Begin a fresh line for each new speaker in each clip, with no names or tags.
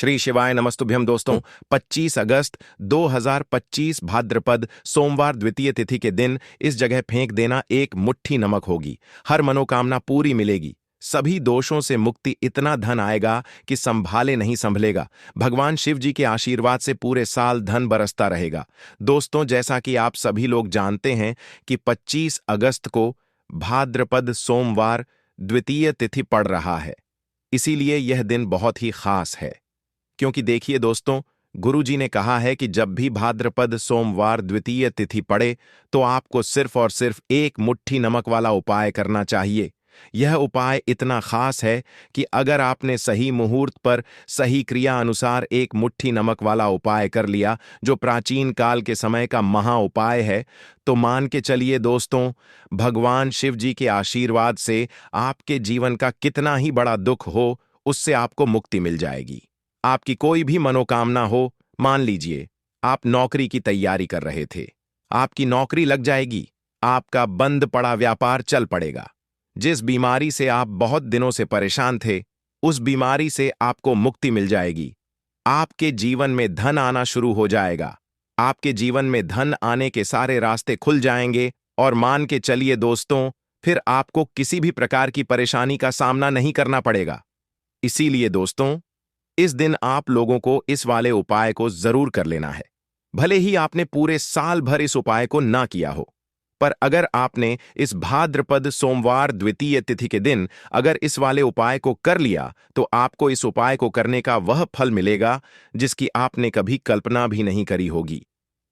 श्री शिवाय नमस्तुभ्यम दोस्तों। 25 अगस्त 2025 भाद्रपद सोमवार द्वितीय तिथि के दिन इस जगह फेंक देना एक मुट्ठी नमक होगी। हर मनोकामना पूरी मिलेगी, सभी दोषों से मुक्ति, इतना धन आएगा कि संभाले नहीं संभलेगा। भगवान शिव जी के आशीर्वाद से पूरे साल धन बरसता रहेगा। दोस्तों, जैसा कि आप सभी लोग जानते हैं कि 25 अगस्त को भाद्रपद सोमवार द्वितीय तिथि पड़ रहा है, इसीलिए यह दिन बहुत ही खास है। क्योंकि देखिए दोस्तों, गुरु जी ने कहा है कि जब भी भाद्रपद सोमवार द्वितीय तिथि पड़े तो आपको सिर्फ और सिर्फ एक मुट्ठी नमक वाला उपाय करना चाहिए। यह उपाय इतना खास है कि अगर आपने सही मुहूर्त पर सही क्रिया अनुसार एक मुट्ठी नमक वाला उपाय कर लिया, जो प्राचीन काल के समय का महा उपाय है, तो मान के चलिए दोस्तों, भगवान शिव जी के आशीर्वाद से आपके जीवन का कितना ही बड़ा दुख हो, उससे आपको मुक्ति मिल जाएगी। आपकी कोई भी मनोकामना हो, मान लीजिए आप नौकरी की तैयारी कर रहे थे, आपकी नौकरी लग जाएगी, आपका बंद पड़ा व्यापार चल पड़ेगा। जिस बीमारी से आप बहुत दिनों से परेशान थे, उस बीमारी से आपको मुक्ति मिल जाएगी। आपके जीवन में धन आना शुरू हो जाएगा। आपके जीवन में धन आने के सारे रास्ते खुल जाएंगे और मान के चलिए दोस्तों, फिर आपको किसी भी प्रकार की परेशानी का सामना नहीं करना पड़ेगा। इसीलिए दोस्तों, इस दिन आप लोगों को इस वाले उपाय को जरूर कर लेना है। भले ही आपने पूरे साल भर इस उपाय को ना किया हो, पर अगर आपने इस भाद्रपद सोमवार द्वितीय तिथि के दिन अगर इस वाले उपाय को कर लिया, तो आपको इस उपाय को करने का वह फल मिलेगा जिसकी आपने कभी कल्पना भी नहीं करी होगी।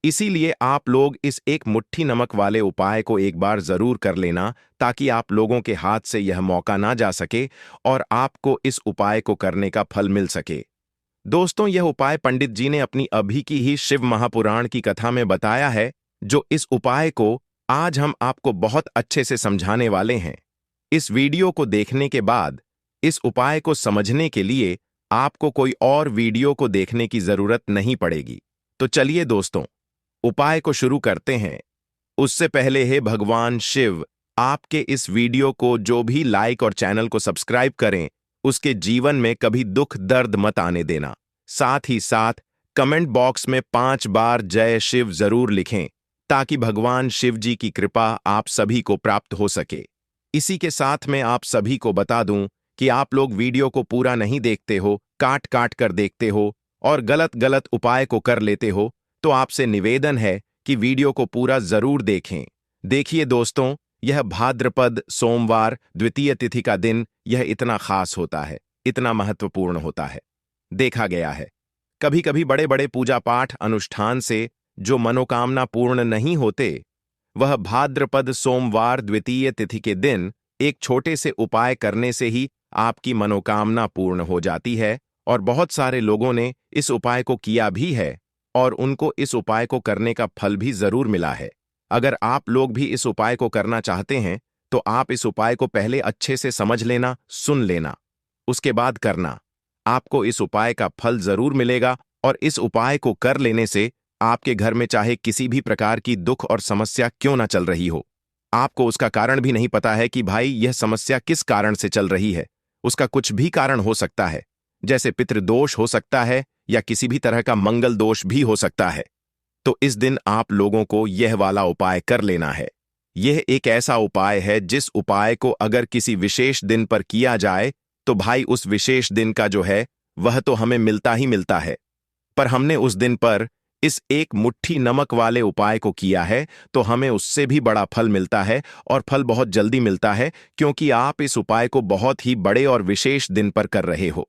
इसीलिए आप लोग इस एक मुट्ठी नमक वाले उपाय को एक बार जरूर कर लेना, ताकि आप लोगों के हाथ से यह मौका ना जा सके और आपको इस उपाय को करने का फल मिल सके। दोस्तों, यह उपाय पंडित जी ने अपनी अभी की ही शिव महापुराण की कथा में बताया है, जो इस उपाय को आज हम आपको बहुत अच्छे से समझाने वाले हैं। इस वीडियो को देखने के बाद इस उपाय को समझने के लिए आपको कोई और वीडियो को देखने की जरूरत नहीं पड़ेगी। तो चलिए दोस्तों, उपाय को शुरू करते हैं। उससे पहले हे भगवान शिव, आपके इस वीडियो को जो भी लाइक और चैनल को सब्सक्राइब करें, उसके जीवन में कभी दुख दर्द मत आने देना। साथ ही साथ कमेंट बॉक्स में 5 बार जय शिव जरूर लिखें, ताकि भगवान शिव जी की कृपा आप सभी को प्राप्त हो सके। इसी के साथ मैं आप सभी को बता दूं कि आप लोग वीडियो को पूरा नहीं देखते हो, काट काट कर देखते हो और गलत गलत उपाय को कर लेते हो, तो आपसे निवेदन है कि वीडियो को पूरा जरूर देखें। देखिए दोस्तों, यह भाद्रपद सोमवार द्वितीय तिथि का दिन यह इतना खास होता है, इतना महत्वपूर्ण होता है। देखा गया है कभी कभी बड़े बड़े पूजा पाठ अनुष्ठान से जो मनोकामना पूर्ण नहीं होते, वह भाद्रपद सोमवार द्वितीय तिथि के दिन एक छोटे से उपाय करने से ही आपकी मनोकामना पूर्ण हो जाती है। और बहुत सारे लोगों ने इस उपाय को किया भी है और उनको इस उपाय को करने का फल भी जरूर मिला है। अगर आप लोग भी इस उपाय को करना चाहते हैं, तो आप इस उपाय को पहले अच्छे से समझ लेना, सुन लेना, उसके बाद करना। आपको इस उपाय का फल जरूर मिलेगा और इस उपाय को कर लेने से आपके घर में चाहे किसी भी प्रकार की दुख और समस्या क्यों ना चल रही हो, आपको उसका कारण भी नहीं पता है कि भाई यह समस्या किस कारण से चल रही है। उसका कुछ भी कारण हो सकता है, जैसे पितृदोष हो सकता है या किसी भी तरह का मंगल दोष भी हो सकता है। तो इस दिन आप लोगों को यह वाला उपाय कर लेना है। यह एक ऐसा उपाय है जिस उपाय को अगर किसी विशेष दिन पर किया जाए, तो भाई उस विशेष दिन का जो है वह तो हमें मिलता ही मिलता है। पर हमने उस दिन पर इस एक मुट्ठी नमक वाले उपाय को किया है, तो हमें उससे भी बड़ा फल मिलता है और फल बहुत जल्दी मिलता है, क्योंकि आप इस उपाय को बहुत ही बड़े और विशेष दिन पर कर रहे हो।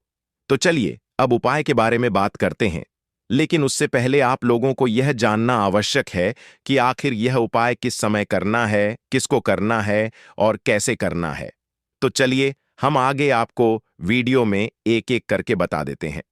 तो चलिए अब उपाय के बारे में बात करते हैं, लेकिन उससे पहले आप लोगों को यह जानना आवश्यक है कि आखिर यह उपाय किस समय करना है, किसको करना है और कैसे करना है। तो चलिए हम आगे आपको वीडियो में एक एक करके बता देते हैं।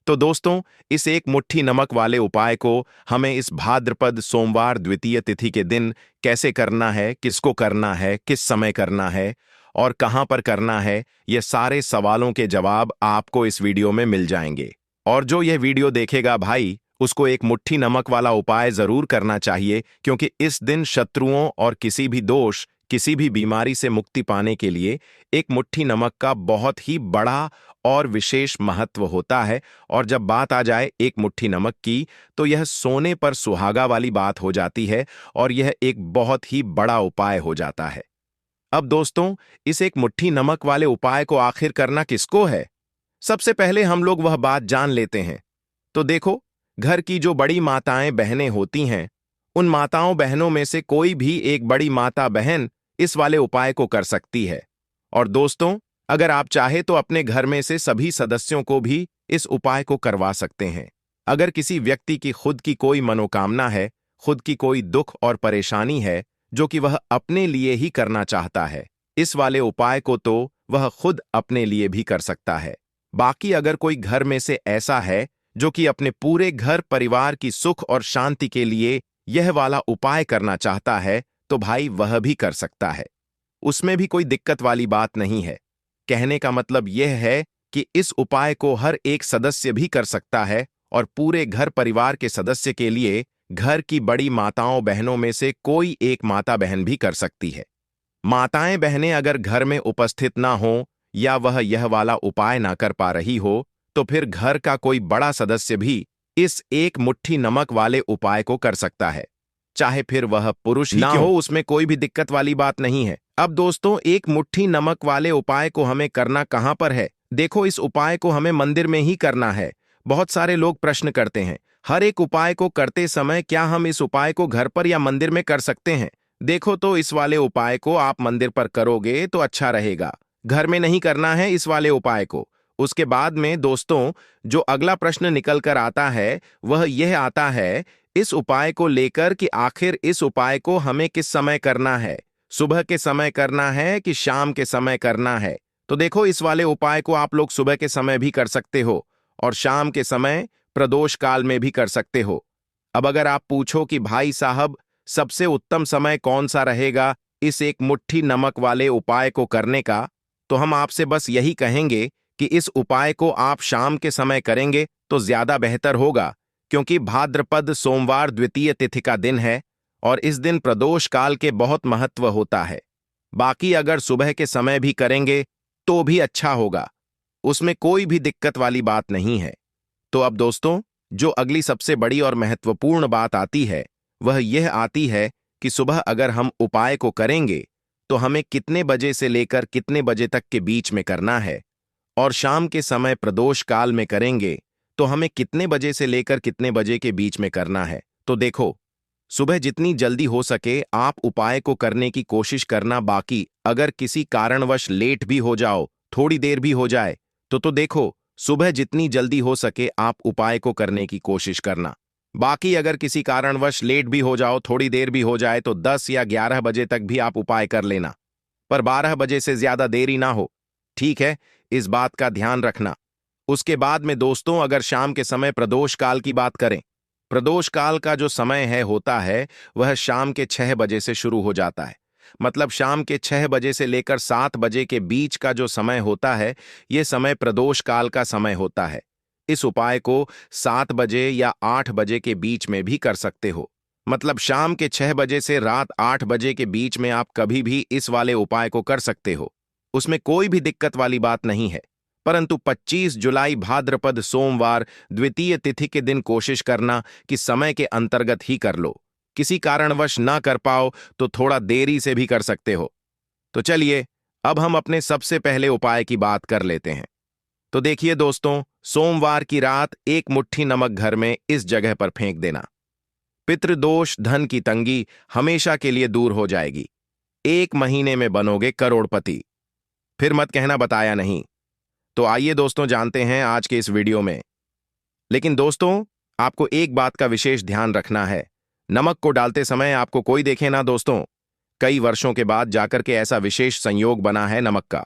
तो दोस्तों, इस एक मुट्ठी नमक वाले उपाय को हमें इस भाद्रपद सोमवार द्वितीय तिथि के दिन कैसे करना है, किसको करना है, किस समय करना है और कहां पर करना है, ये सारे सवालों के जवाब आपको इस वीडियो में मिल जाएंगे। और जो यह वीडियो देखेगा भाई, उसको एक मुट्ठी नमक वाला उपाय जरूर करना चाहिए, क्योंकि इस दिन शत्रुओं और किसी भी दोष, किसी भी बीमारी से मुक्ति पाने के लिए एक मुट्ठी नमक का बहुत ही बड़ा और विशेष महत्व होता है। और जब बात आ जाए एक मुट्ठी नमक की, तो यह सोने पर सुहागा वाली बात हो जाती है और यह एक बहुत ही बड़ा उपाय हो जाता है। अब दोस्तों, इस एक मुट्ठी नमक वाले उपाय को आखिर करना किसको है? सबसे पहले हम लोग वह बात जान लेते हैं। तो देखो, घर की जो बड़ी माताएं बहनें होती हैं, उन माताओं बहनों में से कोई भी एक बड़ी माता बहन इस वाले उपाय को कर सकती है। और दोस्तों, अगर आप चाहे तो अपने घर में से सभी सदस्यों को भी इस उपाय को करवा सकते हैं। अगर किसी व्यक्ति की खुद की कोई मनोकामना है, खुद की कोई दुख और परेशानी है जो कि वह अपने लिए ही करना चाहता है, इस वाले उपाय को तो वह खुद अपने लिए भी कर सकता है। बाकी अगर कोई घर में से ऐसा है जो कि अपने पूरे घर परिवार की सुख और शांति के लिए यह वाला उपाय करना चाहता है, तो भाई वह भी कर सकता है। उसमें भी कोई दिक्कत वाली बात नहीं है। कहने का मतलब यह है कि इस उपाय को हर एक सदस्य भी कर सकता है और पूरे घर परिवार के सदस्य के लिए घर की बड़ी माताओं बहनों में से कोई एक माता बहन भी कर सकती है। माताएं बहनें अगर घर में उपस्थित ना हो या वह यह वाला उपाय ना कर पा रही हो, तो फिर घर का कोई बड़ा सदस्य भी इस एक मुट्ठी नमक वाले उपाय को कर सकता है, चाहे फिर वह पुरुष ही क्यों हो, उसमें कोई भी दिक्कत वाली बात नहीं है। अब दोस्तों, एक मुट्ठी नमक वाले उपाय को हमें करना कहां पर है? देखो, इस उपाय को हमें मंदिर में ही करना है। बहुत सारे लोग प्रश्न करते हैं, हर एक उपाय को करते समय क्या हम इस उपाय को घर पर या मंदिर में कर सकते हैं? देखो, तो इस वाले उपाय को आप मंदिर पर करोगे तो अच्छा रहेगा, घर में नहीं करना है इस वाले उपाय को। उसके बाद में दोस्तों, जो अगला प्रश्न निकल कर आता है वह यह आता है इस उपाय को लेकर कि आखिर इस उपाय को हमें किस समय करना है, सुबह के समय करना है कि शाम के समय करना है? तो देखो, इस वाले उपाय को आप लोग सुबह के समय भी कर सकते हो और शाम के समय प्रदोष काल में भी कर सकते हो। अब अगर आप पूछो कि भाई साहब, सबसे उत्तम समय कौन सा रहेगा इस एक मुट्ठी नमक वाले उपाय को करने का, तो हम आपसे बस यही कहेंगे कि इस उपाय को आप शाम के समय करेंगे तो ज्यादा बेहतर होगा, क्योंकि भाद्रपद सोमवार द्वितीय तिथि का दिन है और इस दिन प्रदोष काल के बहुत महत्व होता है। बाकी अगर सुबह के समय भी करेंगे तो भी अच्छा होगा, उसमें कोई भी दिक्कत वाली बात नहीं है। तो अब दोस्तों, जो अगली सबसे बड़ी और महत्वपूर्ण बात आती है वह यह आती है कि सुबह अगर हम उपाय को करेंगे तो हमें कितने बजे से लेकर कितने बजे तक के बीच में करना है, और शाम के समय प्रदोष काल में करेंगे तो हमें कितने बजे से लेकर कितने बजे के बीच में करना है। तो देखो, सुबह जितनी जल्दी हो सके आप उपाय को करने की कोशिश करना। बाकी अगर किसी कारणवश लेट भी हो जाओ, थोड़ी देर भी हो जाए, तो देखो, सुबह जितनी जल्दी हो सके आप उपाय को करने की कोशिश करना। बाकी अगर किसी कारणवश लेट भी हो जाओ, थोड़ी देर भी हो जाए, तो 10 या 11 बजे तक भी आप उपाय कर लेना, पर 12 बजे से ज्यादा देरी ना हो, ठीक है? इस बात का ध्यान रखना। उसके बाद में दोस्तों, अगर शाम के समय प्रदोष काल की बात करें, प्रदोष काल का जो समय है होता है वह शाम के 6 बजे से शुरू हो जाता है। मतलब शाम के 6 बजे से लेकर 7 बजे के बीच का जो समय होता है, यह समय प्रदोष काल का समय होता है। इस उपाय को 7 बजे या 8 बजे के बीच में भी कर सकते हो। मतलब शाम के 6 बजे से रात 8 बजे के बीच में आप कभी भी इस वाले उपाय को कर सकते हो, उसमें कोई भी दिक्कत वाली बात नहीं है। परंतु 25 जुलाई भाद्रपद सोमवार द्वितीय तिथि के दिन कोशिश करना कि समय के अंतर्गत ही कर लो। किसी कारणवश ना कर पाओ तो थोड़ा देरी से भी कर सकते हो। तो चलिए, अब हम अपने सबसे पहले उपाय की बात कर लेते हैं। तो देखिए दोस्तों, सोमवार की रात एक मुट्ठी नमक घर में इस जगह पर फेंक देना। पितृदोष, धन की तंगी हमेशा के लिए दूर हो जाएगी। 1 महीने में बनोगे करोड़पति। फिर मत कहना बताया नहीं। तो आइए दोस्तों, जानते हैं आज के इस वीडियो में। लेकिन दोस्तों, आपको एक बात का विशेष ध्यान रखना है, नमक को डालते समय आपको कोई देखे ना दोस्तों। कई वर्षों के बाद जाकर के ऐसा विशेष संयोग बना है नमक का।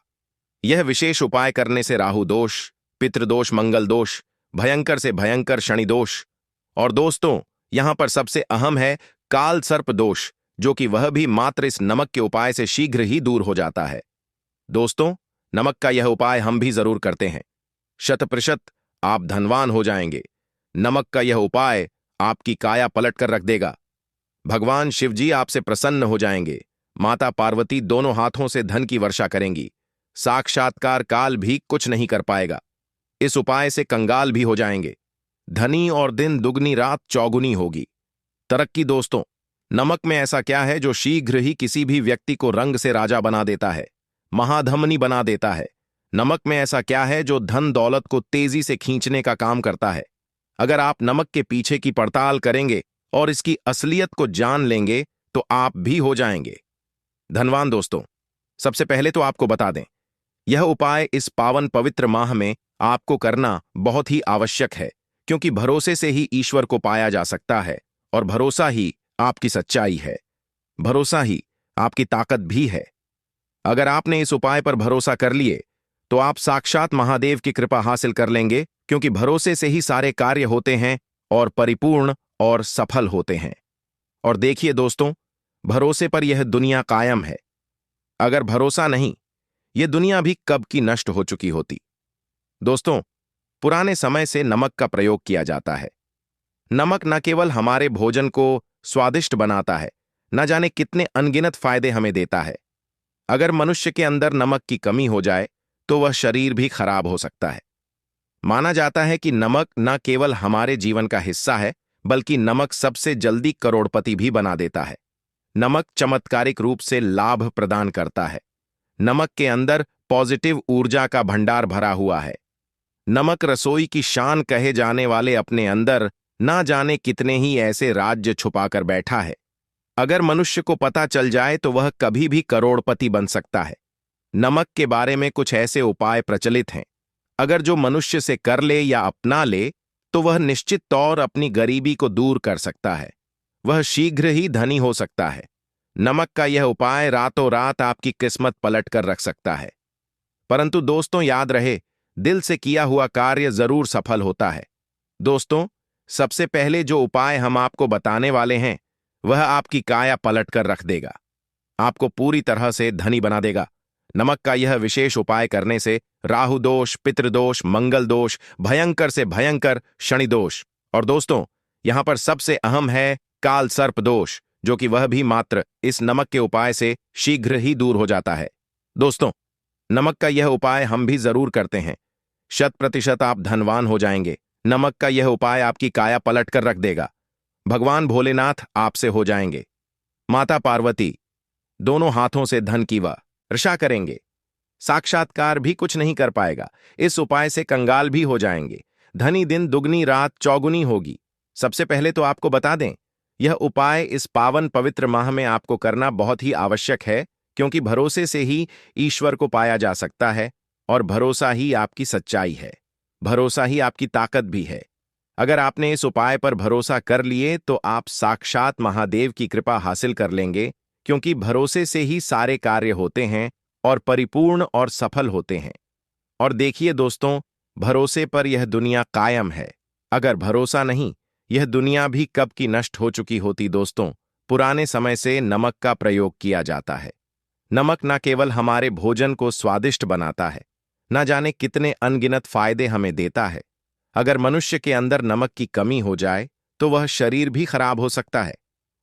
यह विशेष उपाय करने से राहु दोष, पितृदोष, मंगल दोष, भयंकर से भयंकर शनि दोष, और दोस्तों यहां पर सबसे अहम है काल सर्प दोष, जो कि वह भी मात्र इस नमक के उपाय से शीघ्र ही दूर हो जाता है। दोस्तों, नमक का यह उपाय हम भी जरूर करते हैं। 100% आप धनवान हो जाएंगे। नमक का यह उपाय आपकी काया पलट कर रख देगा। भगवान शिव जी आपसे प्रसन्न हो जाएंगे। माता पार्वती दोनों हाथों से धन की वर्षा करेंगी। साक्षात्कार काल भी कुछ नहीं कर पाएगा। इस उपाय से कंगाल भी हो जाएंगे। धनी और दिन दुगनी रात चौगुनी होगी। तरक्की दोस्तों, नमक में ऐसा क्या है जो शीघ्र ही किसी भी व्यक्ति को रंग से राजा बना देता है, महाधमनी बना देता है। नमक में ऐसा क्या है जो धन दौलत को तेजी से खींचने का काम करता है। अगर आप नमक के पीछे की पड़ताल करेंगे और इसकी असलियत को जान लेंगे तो आप भी हो जाएंगे धनवान। दोस्तों, सबसे पहले तो आपको बता दें, यह उपाय इस पावन पवित्र माह में आपको करना बहुत ही आवश्यक है, क्योंकि भरोसे से ही ईश्वर को पाया जा सकता है और भरोसा ही आपकी सच्चाई है। भरोसा ही आपकी ताकत भी है। अगर आपने इस उपाय पर भरोसा कर लिए तो आप साक्षात महादेव की कृपा हासिल कर लेंगे, क्योंकि भरोसे से ही सारे कार्य होते हैं और परिपूर्ण और सफल होते हैं। और देखिए दोस्तों, भरोसे पर यह दुनिया कायम है। अगर भरोसा नहीं, यह दुनिया भी कब की नष्ट हो चुकी होती। दोस्तों, पुराने समय से नमक का प्रयोग किया जाता है। नमक न केवल हमारे भोजन को स्वादिष्ट बनाता है, न जाने कितने अनगिनत फायदे हमें देता है। अगर मनुष्य के अंदर नमक की कमी हो जाए तो वह शरीर भी खराब हो सकता है। माना जाता है कि नमक न केवल हमारे जीवन का हिस्सा है, बल्कि नमक सबसे जल्दी करोड़पति भी बना देता है। नमक चमत्कारिक रूप से लाभ प्रदान करता है। नमक के अंदर पॉजिटिव ऊर्जा का भंडार भरा हुआ है। नमक रसोई की शान कहे जाने वाले अपने अंदर ना जाने कितने ही ऐसे राज्य छुपाकर बैठा है। अगर मनुष्य को पता चल जाए तो वह कभी भी करोड़पति बन सकता है। नमक के बारे में कुछ ऐसे उपाय प्रचलित हैं, अगर जो मनुष्य से कर ले या अपना ले तो वह निश्चित तौर अपनी गरीबी को दूर कर सकता है। वह शीघ्र ही धनी हो सकता है। नमक का यह उपाय रातों रात आपकी किस्मत पलट कर रख सकता है। परंतु दोस्तों, याद रहे, दिल से किया हुआ कार्य जरूर सफल होता है। दोस्तों, सबसे पहले जो उपाय हम आपको बताने वाले हैं वह आपकी काया पलट कर रख देगा, आपको पूरी तरह से धनी बना देगा। नमक का यह विशेष उपाय करने से राहु दोष, पितृदोष, मंगल दोष, भयंकर से भयंकर शनि दोष, और दोस्तों यहां पर सबसे अहम है काल सर्प दोष, जो कि वह भी मात्र इस नमक के उपाय से शीघ्र ही दूर हो जाता है। दोस्तों, नमक का यह उपाय हम भी जरूर करते हैं। 100% आप धनवान हो जाएंगे। नमक का यह उपाय आपकी काया पलट कर रख देगा। भगवान भोलेनाथ आपसे हो जाएंगे। माता पार्वती दोनों हाथों से धन की वर्षा करेंगे। साक्षात्कार भी कुछ नहीं कर पाएगा। इस उपाय से कंगाल भी हो जाएंगे। धनी दिन दुगनी रात चौगुनी होगी। सबसे पहले तो आपको बता दें, यह उपाय इस पावन पवित्र माह में आपको करना बहुत ही आवश्यक है, क्योंकि भरोसे से ही ईश्वर को पाया जा सकता है और भरोसा ही आपकी सच्चाई है। भरोसा ही आपकी ताकत भी है। अगर आपने इस उपाय पर भरोसा कर लिए तो आप साक्षात महादेव की कृपा हासिल कर लेंगे, क्योंकि भरोसे से ही सारे कार्य होते हैं और परिपूर्ण और सफल होते हैं। और देखिए दोस्तों, भरोसे पर यह दुनिया कायम है। अगर भरोसा नहीं, यह दुनिया भी कब की नष्ट हो चुकी होती। दोस्तों, पुराने समय से नमक का प्रयोग किया जाता है। नमक न केवल हमारे भोजन को स्वादिष्ट बनाता है, न जाने कितने अनगिनत फायदे हमें देता है। अगर मनुष्य के अंदर नमक की कमी हो जाए तो वह शरीर भी खराब हो सकता है।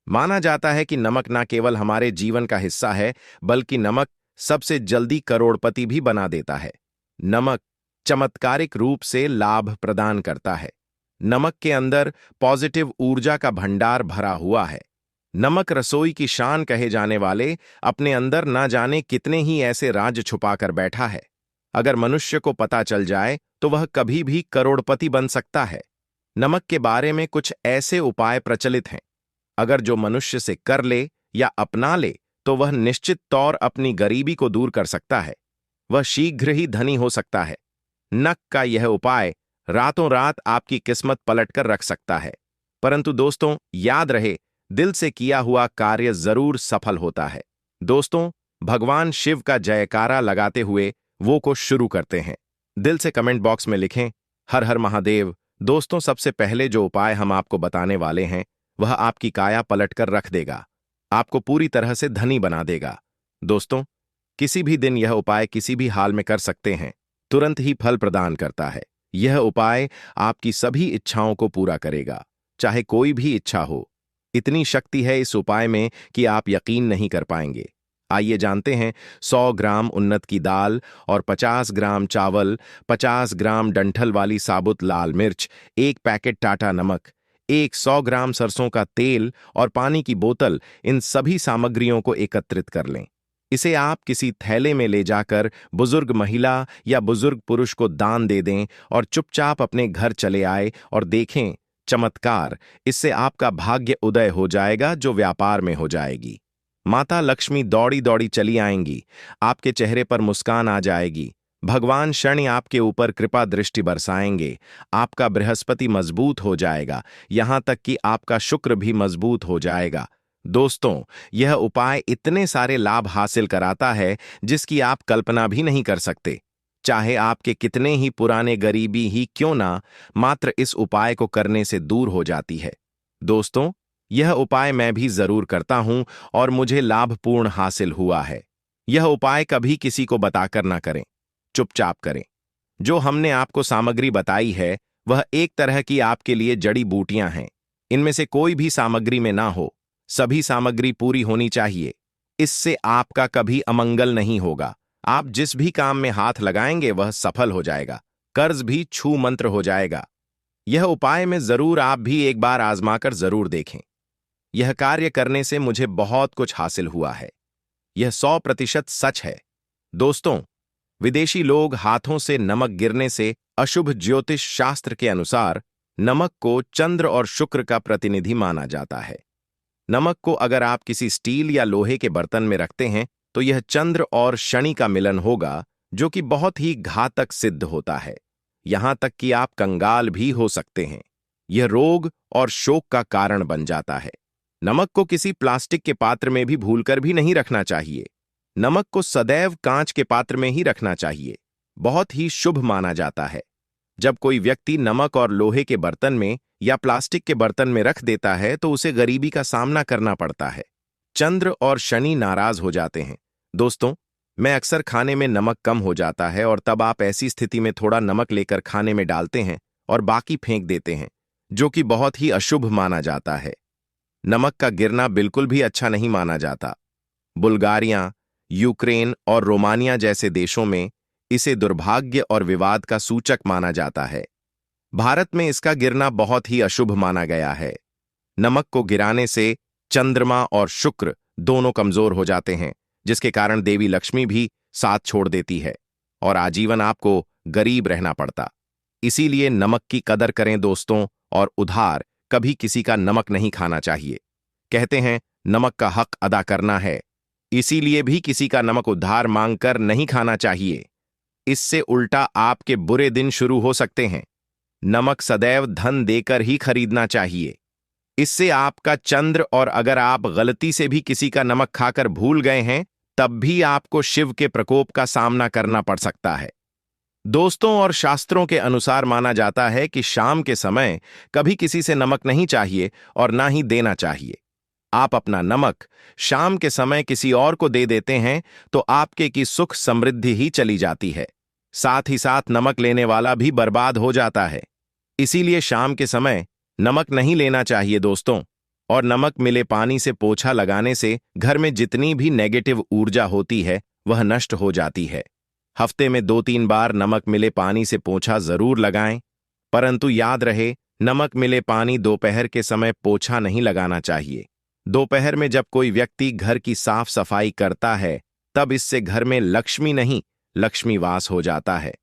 माना जाता है कि नमक न केवल हमारे जीवन का हिस्सा है, बल्कि नमक सबसे जल्दी करोड़पति भी बना देता है। नमक चमत्कारिक रूप से लाभ प्रदान करता है। नमक के अंदर पॉजिटिव ऊर्जा का भंडार भरा हुआ है। नमक रसोई की शान कहे जाने वाले अपने अंदर ना जाने कितने ही ऐसे राज छुपाकर बैठा है। अगर मनुष्य को पता चल जाए तो वह कभी भी करोड़पति बन सकता है। नमक के बारे में कुछ ऐसे उपाय प्रचलित हैं, अगर जो मनुष्य से कर ले या अपना ले तो वह निश्चित तौर अपनी गरीबी को दूर कर सकता है। वह शीघ्र ही धनी हो सकता है। नमक का यह उपाय रातों रात आपकी किस्मत पलट कर रख सकता है। परंतु दोस्तों, याद रहे, दिल से किया हुआ कार्य जरूर सफल होता है। दोस्तों, भगवान शिव का जयकारा लगाते हुए वो को शुरू करते हैं। दिल से कमेंट बॉक्स में लिखें, हर हर महादेव। दोस्तों, सबसे पहले जो उपाय हम आपको बताने वाले हैं वह आपकी काया पलट कर रख देगा, आपको पूरी तरह से धनी बना देगा। दोस्तों, किसी भी दिन यह उपाय किसी भी हाल में कर सकते हैं, तुरंत ही फल प्रदान करता है। यह उपाय आपकी सभी इच्छाओं को पूरा करेगा, चाहे कोई भी इच्छा हो। इतनी शक्ति है इस उपाय में कि आप यकीन नहीं कर पाएंगे। आइए जानते हैं। 100 ग्राम उन्नत की दाल और 50 ग्राम चावल, 50 ग्राम डंठल वाली साबुत लाल मिर्च, एक पैकेट टाटा नमक, एक 100 ग्राम सरसों का तेल और पानी की बोतल, इन सभी सामग्रियों को एकत्रित कर लें। इसे आप किसी थैले में ले जाकर बुजुर्ग महिला या बुजुर्ग पुरुष को दान दे दें और चुपचाप अपने घर चले आए और देखें चमत्कार। इससे आपका भाग्य उदय हो जाएगा, जो व्यापार में हो जाएगी। माता लक्ष्मी दौड़ी दौड़ी चली आएंगी, आपके चेहरे पर मुस्कान आ जाएगी। भगवान शनि आपके ऊपर कृपा दृष्टि बरसाएंगे। आपका बृहस्पति मजबूत हो जाएगा, यहां तक कि आपका शुक्र भी मजबूत हो जाएगा। दोस्तों, यह उपाय इतने सारे लाभ हासिल कराता है जिसकी आप कल्पना भी नहीं कर सकते। चाहे आपके कितने ही पुराने गरीबी ही क्यों ना, मात्र इस उपाय को करने से दूर हो जाती है। दोस्तों, यह उपाय मैं भी जरूर करता हूं और मुझे लाभपूर्ण हासिल हुआ है। यह उपाय कभी किसी को बताकर ना करें, चुपचाप करें। जो हमने आपको सामग्री बताई है वह एक तरह की आपके लिए जड़ी बूटियां हैं। इनमें से कोई भी सामग्री में ना हो, सभी सामग्री पूरी होनी चाहिए। इससे आपका कभी अमंगल नहीं होगा। आप जिस भी काम में हाथ लगाएंगे वह सफल हो जाएगा, कर्ज भी छू मंत्र हो जाएगा। यह उपाय में जरूर आप भी एक बार आजमाकर जरूर देखें। यह कार्य करने से मुझे बहुत कुछ हासिल हुआ है। यह 100% सच है। दोस्तों, विदेशी लोग हाथों से नमक गिरने से अशुभ ज्योतिष शास्त्र के अनुसार नमक को चंद्र और शुक्र का प्रतिनिधि माना जाता है। नमक को अगर आप किसी स्टील या लोहे के बर्तन में रखते हैं तो यह चंद्र और शनि का मिलन होगा, जो कि बहुत ही घातक सिद्ध होता है। यहां तक कि आप कंगाल भी हो सकते हैं। यह रोग और शोक का कारण बन जाता है। नमक को किसी प्लास्टिक के पात्र में भी भूलकर भी नहीं रखना चाहिए। नमक को सदैव कांच के पात्र में ही रखना चाहिए। बहुत ही शुभ माना जाता है। जब कोई व्यक्ति नमक और लोहे के बर्तन में या प्लास्टिक के बर्तन में रख देता है तो उसे गरीबी का सामना करना पड़ता है। चंद्र और शनि नाराज हो जाते हैं। दोस्तों, मैं अक्सर खाने में नमक कम हो जाता है और तब आप ऐसी स्थिति में थोड़ा नमक लेकर खाने में डालते हैं और बाकी फेंक देते हैं, जो कि बहुत ही अशुभ माना जाता है। नमक का गिरना बिल्कुल भी अच्छा नहीं माना जाता। बुल्गारिया, यूक्रेन और रोमानिया जैसे देशों में इसे दुर्भाग्य और विवाद का सूचक माना जाता है। भारत में इसका गिरना बहुत ही अशुभ माना गया है। नमक को गिराने से चंद्रमा और शुक्र दोनों कमजोर हो जाते हैं, जिसके कारण देवी लक्ष्मी भी साथ छोड़ देती है और आजीवन आपको गरीब रहना पड़ता। इसीलिए नमक की कदर करें दोस्तों, और उधार कभी किसी का नमक नहीं खाना चाहिए। कहते हैं नमक का हक अदा करना है, इसीलिए भी किसी का नमक उधार मांगकर नहीं खाना चाहिए। इससे उल्टा आपके बुरे दिन शुरू हो सकते हैं। नमक सदैव धन देकर ही खरीदना चाहिए। इससे आपका चंद्र, और अगर आप गलती से भी किसी का नमक खाकर भूल गए हैं तब भी आपको शिव के प्रकोप का सामना करना पड़ सकता है। दोस्तों, और शास्त्रों के अनुसार माना जाता है कि शाम के समय कभी किसी से नमक नहीं चाहिए और ना ही देना चाहिए। आप अपना नमक शाम के समय किसी और को दे देते हैं तो आपके की सुख समृद्धि ही चली जाती है, साथ ही साथ नमक लेने वाला भी बर्बाद हो जाता है। इसीलिए शाम के समय नमक नहीं लेना चाहिए दोस्तों। और नमक मिले पानी से पोछा लगाने से घर में जितनी भी नेगेटिव ऊर्जा होती है वह नष्ट हो जाती है। हफ्ते में 2-3 बार नमक मिले पानी से पोछा जरूर लगाएं, परंतु याद रहे नमक मिले पानी दोपहर के समय पोछा नहीं लगाना चाहिए। दोपहर में जब कोई व्यक्ति घर की साफ सफाई करता है तब इससे घर में लक्ष्मी नहीं, लक्ष्मी वास हो जाता है।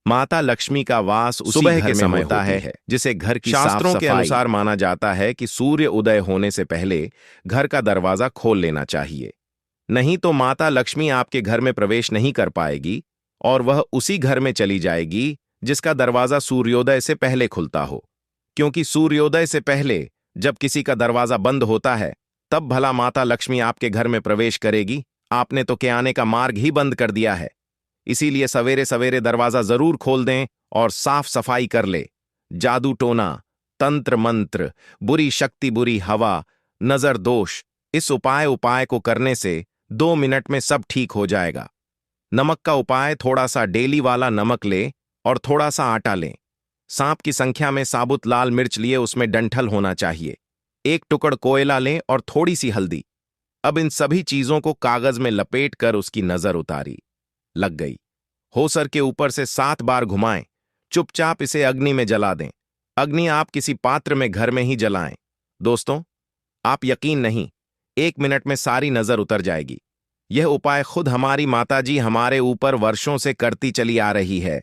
माता लक्ष्मी का वास उसी
सुबह
घर
के
में
समय
होता
होती
है,
है।
जिसे घर की
शास्त्रों
साफ
के
सफाई
अनुसार
माना जाता है कि सूर्य उदय होने से पहले घर का दरवाजा खोल लेना चाहिए। नहीं तो माता लक्ष्मी आपके घर में प्रवेश नहीं कर पाएगी और वह उसी घर में चली जाएगी जिसका दरवाजा सूर्योदय से पहले खुलता हो। क्योंकि सूर्योदय से पहले जब किसी का दरवाजा बंद होता है तब भला माता लक्ष्मी आपके घर में प्रवेश करेगी? आपने तो के आने का मार्ग ही बंद कर दिया है। इसीलिए सवेरे सवेरे दरवाजा जरूर खोल दें और साफ सफाई कर ले। जादू टोना, तंत्र मंत्र, बुरी शक्ति, बुरी हवा, नजर दोष, इस उपाय को करने से 2 मिनट में सब ठीक हो जाएगा। नमक का उपाय, थोड़ा सा डेली वाला नमक ले और थोड़ा सा आटा लें। सांप की संख्या में साबुत लाल मिर्च लिए, उसमें डंठल होना चाहिए। 1 टुकड़ कोयला लें और थोड़ी सी हल्दी। अब इन सभी चीजों को कागज में लपेट कर उसकी नजर उतारी। लग गई। होसर के ऊपर से 7 बार घुमाएं। चुपचाप इसे अग्नि में जला दें। अग्नि आप किसी पात्र में घर में ही जलाएं। दोस्तों, आप यकीन नहीं, 1 मिनट में सारी नजर उतर जाएगी। यह उपाय खुद हमारी माताजी हमारे ऊपर वर्षों से करती चली आ रही है।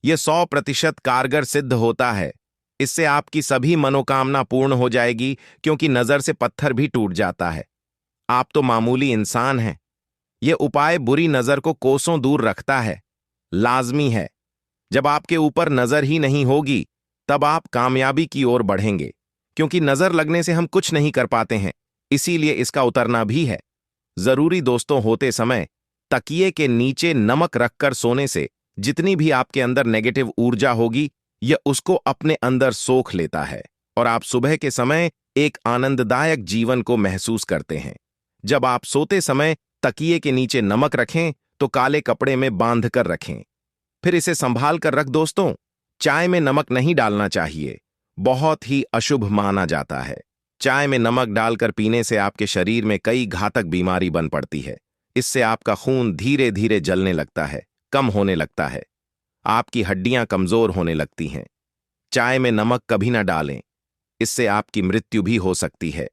यह 100% कारगर सिद्ध होता है। इससे आपकी सभी मनोकामना पूर्ण हो जाएगी, क्योंकि नजर से पत्थर भी टूट जाता है। आप तो मामूली इंसान हैं। यह उपाय बुरी नजर को कोसों दूर रखता है। लाजमी है। जब आपके ऊपर नजर ही नहीं होगी, तब आप कामयाबी की ओर बढ़ेंगे, क्योंकि नजर लगने से हम कुछ नहीं कर पाते हैं, इसीलिए इसका उतरना भी है जरूरी। दोस्तों, होते समय तकिए के नीचे नमक रखकर सोने से जितनी भी आपके अंदर नेगेटिव ऊर्जा होगी, यह उसको अपने अंदर सोख लेता है और आप सुबह के समय एक आनंददायक जीवन को महसूस करते हैं। जब आप सोते समय तकिए के नीचे नमक रखें तो काले कपड़े में बांध कर रखें, फिर इसे संभाल कर रख। दोस्तों, चाय में नमक नहीं डालना चाहिए, बहुत ही अशुभ माना जाता है। चाय में नमक डालकर पीने से आपके शरीर में कई घातक बीमारी बन पड़ती है। इससे आपका खून धीरे धीरे जलने लगता है, कम होने लगता है, आपकी हड्डियां कमजोर होने लगती हैं। चाय में नमक कभी ना डालें, इससे आपकी मृत्यु भी हो सकती है।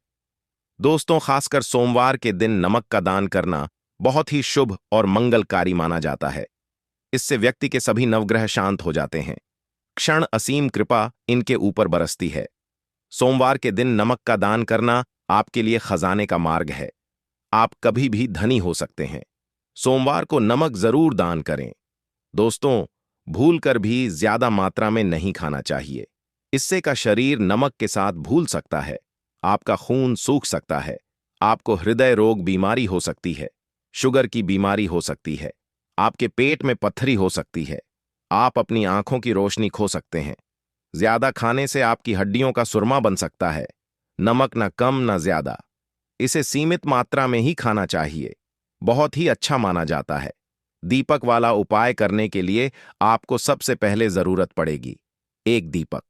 दोस्तों, खासकर सोमवार के दिन नमक का दान करना बहुत ही शुभ और मंगलकारी माना जाता है। इससे व्यक्ति के सभी नवग्रह शांत हो जाते हैं। क्षण असीम कृपा इनके ऊपर बरसती है। सोमवार के दिन नमक का दान करना आपके लिए खजाने का मार्ग है। आप कभी भी धनी हो सकते हैं। सोमवार को नमक जरूर दान करें। दोस्तों, भूलकर भी ज्यादा मात्रा में नहीं खाना चाहिए। इससे का शरीर नमक के साथ भूल सकता है, आपका खून सूख सकता है, आपको हृदय रोग बीमारी हो सकती है, शुगर की बीमारी हो सकती है, आपके पेट में पत्थरी हो सकती है, आप अपनी आंखों की रोशनी खो सकते हैं। ज्यादा खाने से आपकी हड्डियों का सुरमा बन सकता है। नमक न कम न ज्यादा, इसे सीमित मात्रा में ही खाना चाहिए। बहुत ही अच्छा माना जाता है। दीपक वाला उपाय करने के लिए आपको सबसे पहले जरूरत पड़ेगी एक दीपक।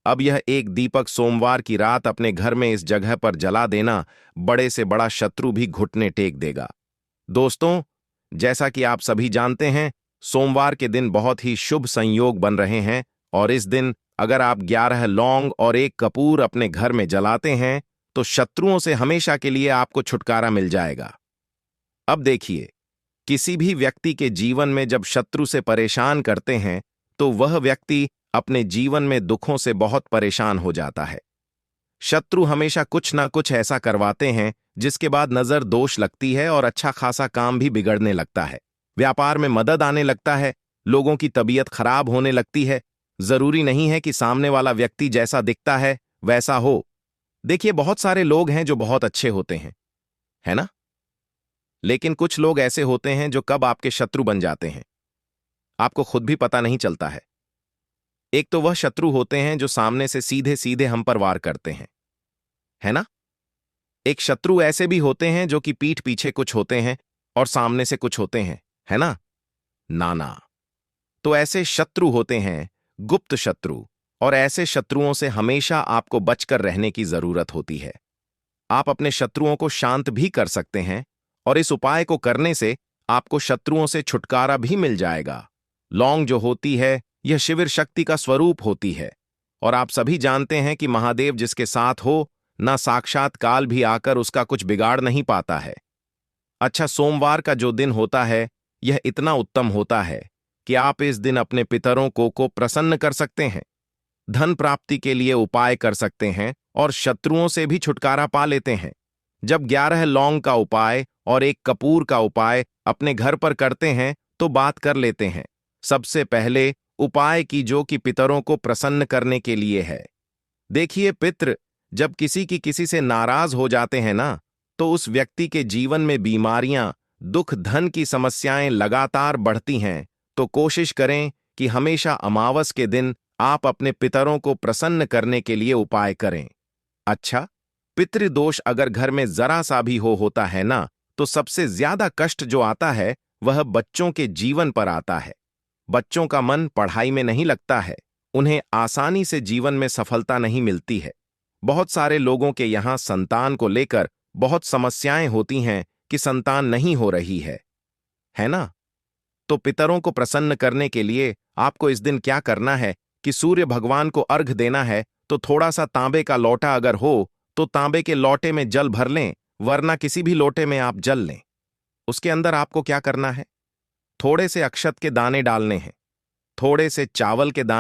अब यह एक दीपक सोमवार की रात अपने घर में इस जगह पर जला देना, बड़े से बड़ा शत्रु भी घुटने टेक देगा। दोस्तों, जैसा कि आप सभी जानते हैं, सोमवार के दिन बहुत ही शुभ संयोग बन रहे हैं और इस दिन अगर आप 11 लौंग और 1 कपूर अपने घर में जलाते हैं तो शत्रुओं से हमेशा के लिए आपको छुटकारा मिल जाएगा। अब देखिए, किसी भी व्यक्ति के जीवन में जब शत्रु से परेशान करते हैं तो वह व्यक्ति अपने जीवन में दुखों से बहुत परेशान हो जाता है। शत्रु हमेशा कुछ ना कुछ ऐसा करवाते हैं जिसके बाद नजर दोष लगती है और अच्छा खासा काम भी बिगड़ने लगता है। व्यापार में मदद आने लगता है, लोगों की तबीयत खराब होने लगती है। जरूरी नहीं है कि सामने वाला व्यक्ति जैसा दिखता है वैसा हो। देखिए, बहुत सारे लोग हैं जो बहुत अच्छे होते हैं, है ना? लेकिन कुछ लोग ऐसे होते हैं जो कब आपके शत्रु बन जाते हैं, आपको खुद भी पता नहीं चलता है। एक तो वह शत्रु होते हैं जो सामने से सीधे सीधे हम पर वार करते हैं, है ना? एक शत्रु ऐसे भी होते हैं जो कि पीठ पीछे कुछ होते हैं और सामने से कुछ होते हैं, है ना? नाना। तो ऐसे शत्रु होते हैं गुप्त शत्रु, और ऐसे शत्रुओं से हमेशा आपको बचकर रहने की जरूरत होती है। आप अपने शत्रुओं को शांत भी कर सकते हैं और इस उपाय को करने से आपको शत्रुओं से छुटकारा भी मिल जाएगा। लौंग जो होती है, यह शिविर शक्ति का स्वरूप होती है और आप सभी जानते हैं कि महादेव जिसके साथ हो, ना साक्षात काल भी आकर उसका कुछ बिगाड़ नहीं पाता है। अच्छा, सोमवार का जो दिन होता है यह इतना उत्तम होता है कि आप इस दिन अपने पितरों को प्रसन्न कर सकते हैं, धन प्राप्ति के लिए उपाय कर सकते हैं और शत्रुओं से भी छुटकारा पा लेते हैं। जब 11 लौंग का उपाय और 1 कपूर का उपाय अपने घर पर करते हैं तो बात कर लेते हैं। सबसे पहले उपाय की जो कि पितरों को प्रसन्न करने के लिए है। देखिए, पितृ जब किसी से नाराज हो जाते हैं ना, तो उस व्यक्ति के जीवन में बीमारियां, दुख, धन की समस्याएं लगातार बढ़ती हैं। तो कोशिश करें कि हमेशा अमावस के दिन आप अपने पितरों को प्रसन्न करने के लिए उपाय करें। अच्छा, पितृदोष अगर घर में जरा सा भी होता है ना, तो सबसे ज्यादा कष्ट जो आता है वह बच्चों के जीवन पर आता है। बच्चों का मन पढ़ाई में नहीं लगता है, उन्हें आसानी से जीवन में सफलता नहीं मिलती है। बहुत सारे लोगों के यहाँ संतान को लेकर बहुत समस्याएं होती हैं कि संतान नहीं हो रही है ना? तो पितरों को प्रसन्न करने के लिए आपको इस दिन क्या करना है कि सूर्य भगवान को अर्घ देना है, तो थोड़ा सा तांबे का लोटा अगर हो तो तांबे के लोटे में जल भर लें, वरना किसी भी लोटे में आप जल लें। उसके अंदर आपको क्या करना है? थोड़े से अक्षत के दाने डालने हैं, थोड़े से चावल के दाने